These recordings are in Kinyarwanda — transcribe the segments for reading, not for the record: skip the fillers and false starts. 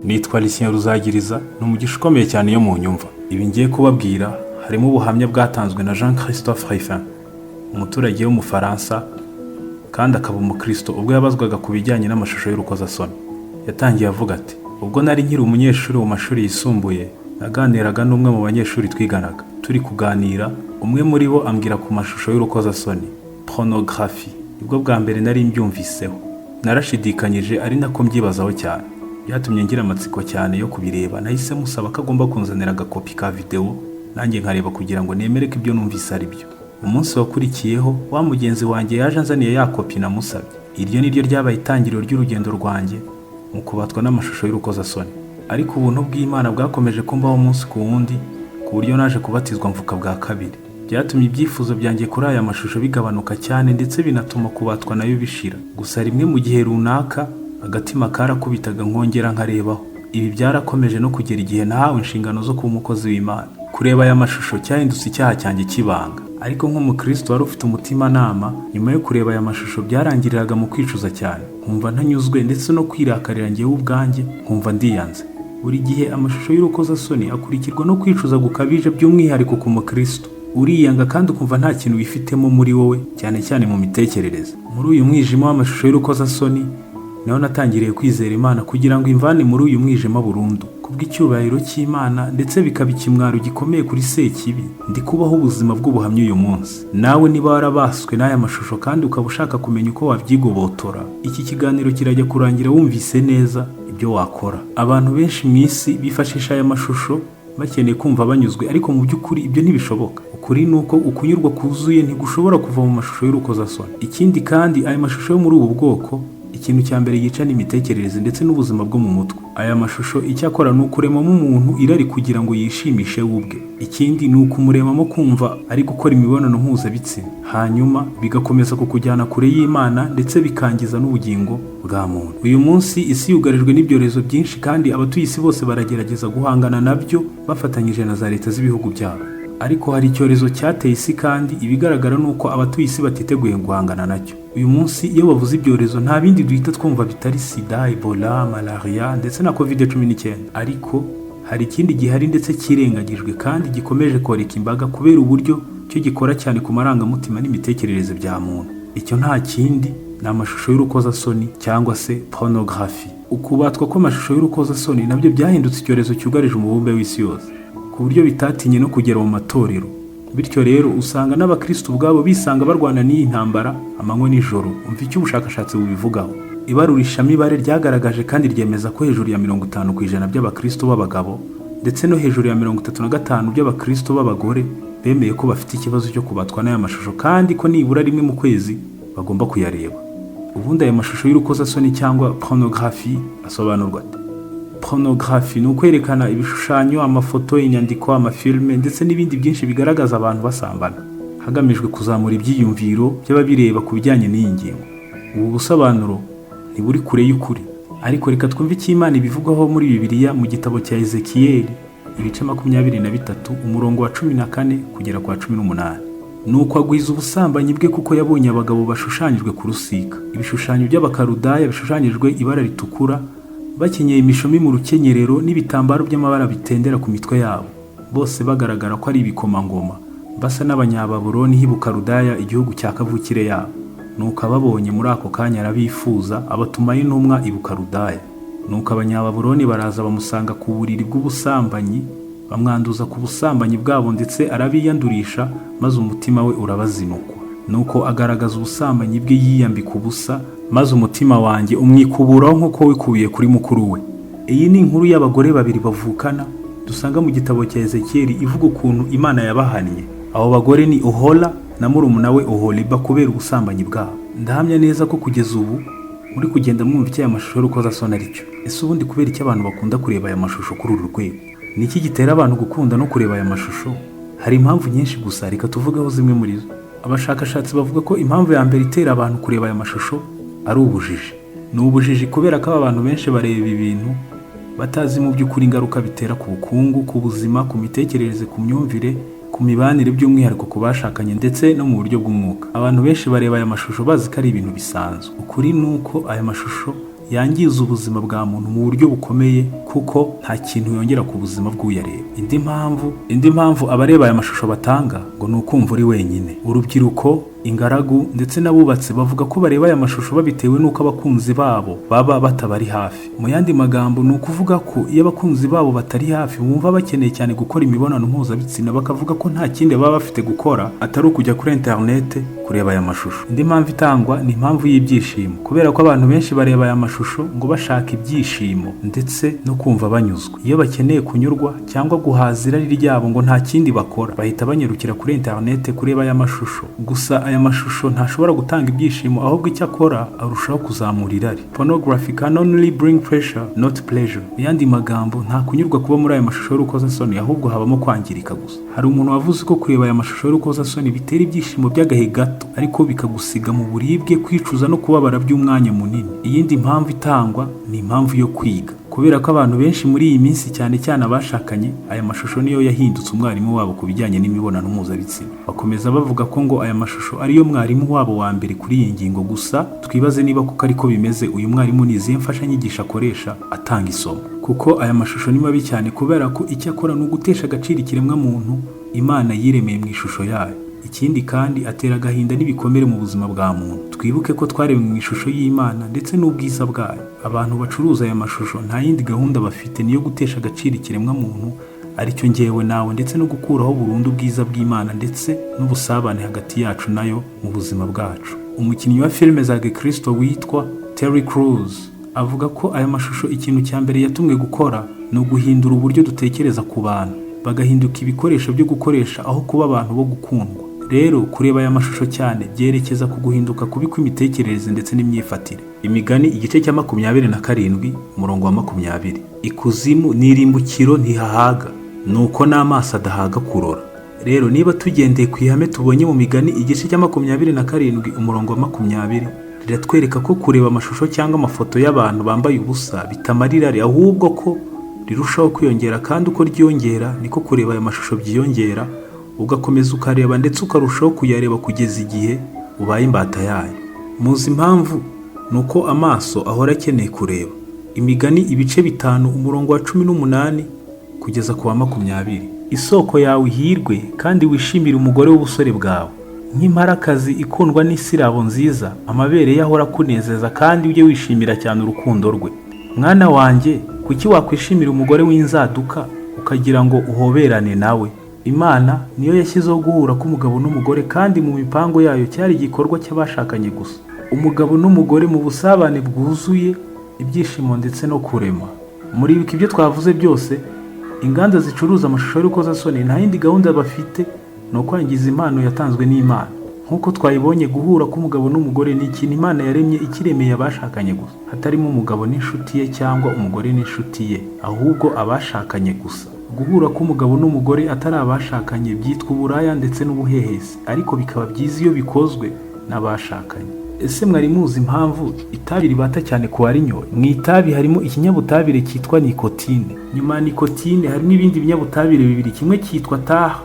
Nitwa Lucien Ruzagiriza, ni umugisha ukomeye cyane yo mu nyumva. Ibi ngiye kubabwira harimo ubuhamya bwatanzwe na Jean Christophe Raifin, umuturage w'umufaransa kandi akaba umukristo, ubwo yabazwaga ku bijyanye n'amashusho y'urukozasoni. Yatangiye avuga ati: ubwo nari nkiri umunyeshuri mu mashuri yisumbuye, naganiraga n'umwe mu banyeshuri twiganaga. Turi kuganira, umwe muri bo ambwira ku mashusho y'urukozasoni, pornography. Nibwo bwa mbere nari mbyumviseho. Narashidikanyije, ari nako mbyibazaho cyane. Byatumye ngira amatsiko cyane yo kubireba. Nahise musaba ko agomba kunzanira agakopi ka video nanjye nkareba kugira ngo nemere ko ibyo numvise ari byo. Umunsi wakurikiyeho, wa mugenzi wanjye yaje anzaniye ya kopi namusabye. Iryo ni ryo ryabaye itangiriro ry'urugendo rwanjye mu kubatwa n'amashusho y'urukozasoni. Ariko ubuntu bw'Imana bwakomeje kumbaho umunsi ku wundi, ku buryo naje kubatizwa mvuka bwa kabiri. Byatumye ibyifuzo byanjye kuri aya mashusho bigabanuka cyane, ndetse binatuma kubatwa nayo bishira. Gusa rimwe mu gihe runaka agatima karakubitaga nkongera nkarebaho. Ibi byarakomeje no kugera igihe nahawe inshingano zo kuba umukozi w'Imana. Kureba aya mashusho cyahindutse icyaha cyanjye kibanga. Ariko nk'umukristo wari ufite umutimanama, nyuma yo kureba aya mashusho byarangiriraga mu kwicuza cyane, nkumva ntanyuzwe ndetse no kwirakarira njyewe ubwanjye, nkumva ndiyanze. Buri gihe amashusho y'urukozasoni akurikirwa no kwicuza gukabije, by'umwihariko ku mukristo. Uriyanga kandi ukumva nta kintu wifitemo muri wowe, cyane cyane mu mitekerereze. Muri uyu mwijima w'amashusho y'urukozasoni naho natangiriye kwizera Imana kugira ngo imvane muri uyu mwijima burundu, kubw'icyubahiro cy'Imana, ndetse bikaba ikimwaro gikomeye kuri Sekibi. Ndi kubaho ubuzima bw'ubuhamya uyu munsi. Nawe niba warabaswe n'aya mashusho kandi ukaba ushaka kumenya uko wabyigobotora, iki kiganiro kirajya kurangira wumvise neza ibyo wakora. Abantu benshi mu isi bifashisha aya mashusho bakeneye kumva banyuzwe, ariko mu by'ukuri ibyo ntibishoboka. Ukuri ni uko ukunyurwa kuzuye ntigushobora kuva mu mashusho y'urukozasoni. Ikindi kandi, aya mashusho yo muri ubu bwoko, ikintu cya mbere yica n'imitekerereze ndetse n'ubuzima bwo mu mutwe. Aya mashusho icyakora ni ukuremamo umuntu irari kugira ngo yishimishe we ubwe. Ikindi ni ukumuremamo kumva ari gukora imibonano mpuzabitsina, hanyuma bigakomeza kukujyana kure y'Imana, ndetse bikangiza n'ubugingo bwa muntu. Uyu munsi isi yugarijwe n'ibyorezo byinshi, kandi abatuye isi bose baragerageza guhangana nabyo bafatanyije na za leta z'ibihugu byabo. Ariko hari icyorezo cyateye isi, kandi ibigaragara ni uko abatuye isi batiteguye guhangana nacyo. Uyu munsi iyo bavuze ibyorezo, nta bindi duhita twumva bitari sida, ebola, malaria ndetse na covid-19. Ariko hari ikindi gihari ndetse kirengagijwe kandi gikomeje koreka imbaga kubera uburyo cyo gikora cyane ku marangamutima n'imitekerereze bya muntu. Icyo nta kindi ni amashusho y'urukozasoni cyangwa se pornography. Ukubatwa kw'amashusho y'urukozasoni nabyo byahindutse icyorezo cyugarije umubumbe w'isi yose, ku buryo bitatinye no kugera mu matorero. Bityo rero usanga n'abakristo ubwabo bisanga barwana n'iyi ntambara amanywa n'ijoro. Umva icyo ubushakashatsi bubivugaho. Ibarurishamibare ryagaragaje kandi ryemeza ko hejuru ya 50% by'abakristo b'abagabo ndetse no hejuru ya 35% by'abakristo b'abagore bemeye ko bafite ikibazo cyo kubatwa n'aya mashusho, kandi ko nibura rimwe mu kwezi bagomba kuyareba. Ubundi aya mashusho y'urukozasoni cyangwa pornography asobanurwa ate? Pornography ni ukwerekana ibishushanyo, amafoto, inyandiko, amafilme ndetse n'ibindi byinshi bigaragaza abantu basambana, hagamijwe kuzamura ibyiyumviro by'ababireba ku bijyanye n'iyi ngingo. Ubu busobanuro ntiburi kure y'ukuri, ariko reka twumve icyo Imana ibivugaho muri Bibiliya mu gitabo cya Ezekiyeli, ibice 23, umurongo wa 14 kugera kwa 18. Nuko agwiza ubusambanyi bwe kuko yabonye abagabo bashushanyijwe ku rusika, ibishushanyo by'abakarudaya bishushanyijwe ibara ritukura, bakenyeye imishomi mu rukenyerero n'ibitambaro by'amabara bitendera ku mitwe yabo, bose bagaragara ko ari ibikomangoma, basa n'abanyababuloni h'i Bukarudaya, igihugu cya kavukire yabo. Nuko ababonye muri ako kanya arabifuza, abatumayo intumwa i Bukarudaya. Nuko abanyababuloni baraza bamusanga ku buriri bw'ubusambanyi, bamwanduza ku busambanyi bwabo, ndetse arabiyandurisha, maze umutima we urabazinukwa. Nuko agaragaza ubusambanyi bwe yiyambika ubusa, maze umutima wanjye umwikuburaho nk'uko wikubiye kuri mukuru we. Iyi ni inkuru y'abagore babiri bavukana dusanga mu gitabo cya Ezekiyeli, ivuga ukuntu Imana yabahannye. Abo bagore ni Ohola na murumuna we Oholiba kubera ubusambanyi bwabo. Ndahamya neza ko kugeza ubu muri kugenda mwumva icyo aya mashusho y'urukozasoni ari cyo. Ese ubundi kubera icyo abantu bakunda kureba aya mashusho kuri uru rwego? Ni iki gitera abantu gukunda no kureba aya mashusho? Hari impamvu nyinshi, gusa reka tuvugeho zimwe muri zo. Abashakashatsi bavuga ko impamvu ya mbere itera abantu kureba aya mashusho ari ubujiji. Ni ubujiji kubera ko abantu benshi bareba ibintu batazi mu by'ukuri ingaruka bitera ku bukungu, ku buzima, ku mitekerereze, ku myumvire, ku mibanire, by'umwihariko ku bashakanye ndetse no mu buryo bw'umwuka. Abantu benshi bareba aya mashusho bazi ko ari ibintu bisanzwe. Ukuri ni uko aya mashusho yangiza ubuzima bwa muntu mu buryo bukomeye kuko nta kintu yongera ku buzima bw'uyareba. Indi mpamvu abareba aya mashusho batanga ngo ni ukumva uri wenyine. Urubyiruko, ingaragu ndetse n'abubatsi bavuga ko bareba aya mashusho babitewe n'uko abakunzi babo baba batabari hafi. Mu yandi magambo ni ukuvuga ko iyo abakunzi babo batari hafi bumva bakeneye cyane gukora imibonano mpuzabitsina, bakavuga ko nta kindi baba bafite gukora atari ukujya kuri interinete kureba aya mashusho. Indi mpamvu itangwa ni impamvu y'ibyishimo, kubera ko abantu benshi bareba aya mashusho ngo bashaka ibyishimo ndetse no kumva banyuzwe. Iyo bakeneye kunyurwa cyangwa guhaza irari ryabo ngo nta kindi bakora, bahita banyarukira kuri interinete kureba aya mashusho. Gusa aya mashusho ntashobora gutanga ibyishimo, ahubwo icyo akora arushaho kuzamura irari. Pornography can only bring pressure, not pleasure. Mu yandi magambo, nta kunyurwa kuba muri aya mashusho y'urukozasoni, ahubwo habamo kwangirika gusa. Hari umuntu wavuze ko kureba aya mashusho y'urukozasoni bitera ibyishimo by'agahe gato, ariko bikagusiga mu buribwe, kwicuza no kubabara by'umwanya munini. Iyindi mpamvu itangwa ni impamvu yo kwiga, kubera ko abantu benshi muri iyi minsi cyane cyane abashakanye, aya mashusho niyo yahindutse umwarimu wabo ku bijyanye n'imibonano mpuzabitsina. Bakomeza bavuga ko ngo aya mashusho ariyo mwarimu wabo wa mbere kuri iyi ngingo. Gusa twibaze niba kuko ariko bimeze, uyu mwarimu ni izihe mfashanyigisho akoresha atanga isomo, kuko aya mashusho ni mabi cyane, kubera ko icyo akora ni ugutesha agaciro ikiremwa muntu Imana yiremeye mu ishusho yayo. Ikindi kandi atera agahinda n'ibikomere mu buzima bwa muntu. Twibuke ko twaremwe mu ishusho y'Imana ndetse n'ubwiza bwayo. Abantu bacuruza aya mashusho nta yindi gahunda bafite niyo gutesha agaciro ikiremwa muntu, aricyo njyewe nawe, ndetse no gukuraho burundu ubwiza bw'Imana ndetse n'ubusabane hagati yacu nayo mu buzima bwacu. Umukinnyi wa filime za Gikristo witwa Terry Crews avuga ko aya mashusho ikintu cya mbere yatumwe gukora ni uguhindura uburyo dutekereza ku bantu, bagahinduka ibikoresho byo gukoresha aho kuba abantu bo gukundwa. Rero kureba aya mashusho cyane byerekeza ku guhinduka kubi kw'imitekerereze ndetse n'imyifatire. Imigani igice cya 27 umurongo wa 20. Ikuzimu n'irimbukiro ntihahaga, nuko n'amaso adahaga kurora. Rero niba tugendeye ku ihame tubonye mu Migani igice cya 27 umurongo wa 20, riratwereka ko kureba amashusho cyangwa amafoto y'abantu bambaye ubusa bitamarira, ahubwo ko rirushaho kwiyongera, kandi uko ryiyongera niko kureba aya mashusho byiyongera, ugakomeza ukareba ndetse ukarushaho kuyareba kugeza igihe ubaye imbata yayo. Muzi impamvu? Nuko amaso ahora akeneye kureba. Imigani ibice 5 umurongo wa 18 kugeza ku wa 20. Isoko yawe ihirwe kandi wishimire umugore w'ubusore bwawe, nk'imparakazi ikundwa n'isirabo nziza, amabere ye ahora akunezeza kandi ujye wishimira cyane urukundo rwe. Mwana wanjye, kuki wakwishimira umugore w'inzaduka ukagira ngo uhoberane nawe? Imana niyo yashyizeho guhura k'umugabo n'umugore, kandi mu mipango yayo cyari igikorwa cy'abashakanye gusa. Umugabo n'umugore mu busabane bwuzuye ibyishimo ndetse no kurema. Muri ibyo twavuze byose, inganda zicuruza amashusho y'urukozasoni nta yindi gahunda bafite no kwangiza impano yatanzwe n'Imana. Nkuko twayibonye, guhura k'umugabo n'umugore ni ikintu Imana yaremye ikiremeye abashakanye gusa, hatarimo umugabo n'inshuti ye cyangwa umugore n'inshuti ye, ahubwo abashakanye gusa. Guhura k'umugabo n'umugore atari abashakanye byitwa uburaya ndetse n'ubuhehesi, ariko bikaba byiza iyo bikozwe n'abashakanye. Ese mwari muzi impamvu itabi ribata cyane ku barinyoye? Mu itabi harimo ikinyabutabire cyitwa nikotine. Nyuma ya nikotine hari n'ibindi binyabutabire bibiri, kimwe cyitwa tar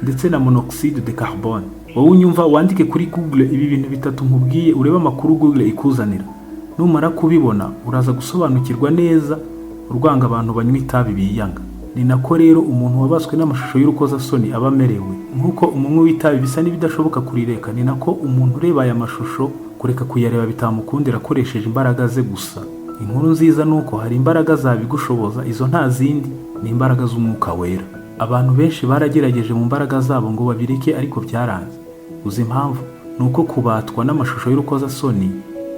ndetse na monoxide de carbone. Wowe unyumva wandike kuri Google ibi bintu bitatu nkubwiye, urebe amakuru Google ikuzanira. Numara kubibona uraza gusobanukirwa neza urwanga abantu banywa itabi biyanga. Ni nako rero umuntu wabaswe n'amashusho y'urukozasoni aba amerewe. Nkuko umunywi w'itabi bisa n'ibidashoboka kurireka, ni nako umuntu ureba aya mashusho kureka kuyareba bitamukundira akoresheje imbaraga ze gusa. Inkuru nziza nuko hari imbaraga zabigushoboza, izo nta zindi ni imbaraga z'Umwuka Wera. Abantu benshi baragerageje mu mbaraga zabo ngo babireke, ariko byaranze. Uzi impamvu? Nuko kubatwa n'amashusho y'urukozasoni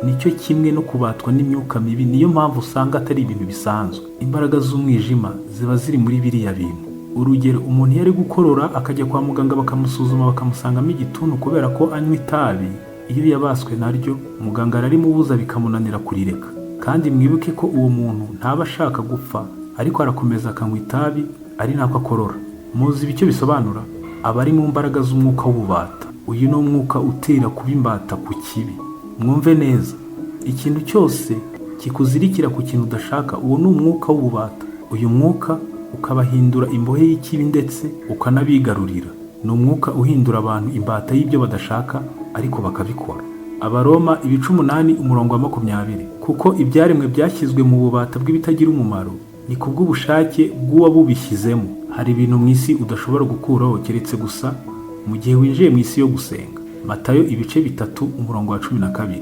nicyo kimwe no kubatwa n'imyuka mibi. Niyo mpamvu usanga atari ibintu bisanzwe. Imbaraga z'umwijima ziba ziri muri biriya bintu. Urugero, umuntu yari gukorora akajya kwa muganga bakamusuzuma bakamusangamo igituntu kubera ko anywa itabi. Iyo yabaswe naryo, muganga ararimubuza bikamunanira kurireka. Kandi mwibuke ko uwo muntu ntaba ashaka gupfa, ariko arakomeza akanywa itabi, ari nako akorora. Muzi icyo bisobanura? Aba ari mu mbaraga z'umwuka w'ububata. Uyu ni umwuka utera kuba imbata ku kibi. Mwumve neza, ikintu cyose kikuzirikira ku kintu udashaka, uwo ni umwuka w'ububata. Uyu mwuka ukabahindura imbohe y'ikibi ndetse ukanabigarurira. Ni umwuka uhindura abantu imbata y'ibyo badashaka, ariko bakabikora. Abaroma 8:20, kuko ibyaremwe byashyizwe mu bubata bw'ibitagira umumaro ni kubw'ubushake bw'uwabubishyizemo. Hari ibintu mu isi udashobora gukuraho keretse gusa mu gihe winjiye mu isi yo gusenga. Matayo 3:12.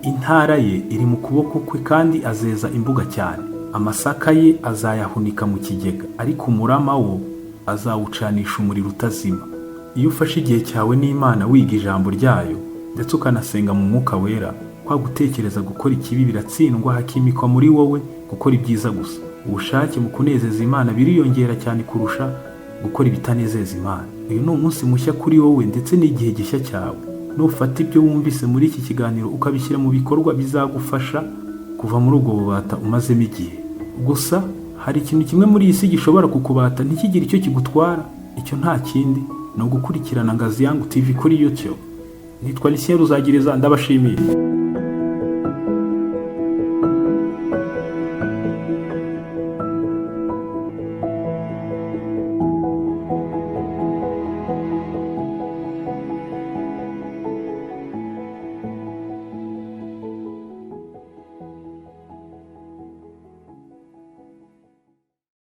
Intara ye iri mu kuboko kwe kandi azeza imbuga cyane. Amasaka ye azayahunika mu kigega, ariko umurama wo azawucanisha umuriro utazima. Iyo ufashe igihe cyawe n'Imana wiga ijambo ryayo ndetse ukanasenga mu mwuka wera, kwa gutekereza gukora ikibi biratsindwa, hakimikwa muri wowe gukora ibyiza gusa. Ubushake mu kunezeza Imana biriyongera cyane kurusha gukora ibitanezeza Imana. Uyu ni umunsi mushya kuri wowe ndetse n'igihe gishya cyawe. Nufata ibyo wumvise muri iki kiganiro ukabishyira mu bikorwa, bizagufasha kuva muri ubwo bubata umazemo igihe. Gusa hari ikintu kimwe muri iyi si gishobora kukubata ntikigire icyo kigutwara. Icyo nta kindi ni ugukurikirana Ngazi Yangu TV kuri YouTube. Nitwa Lucien Ruzagiriza, ndabashimiye.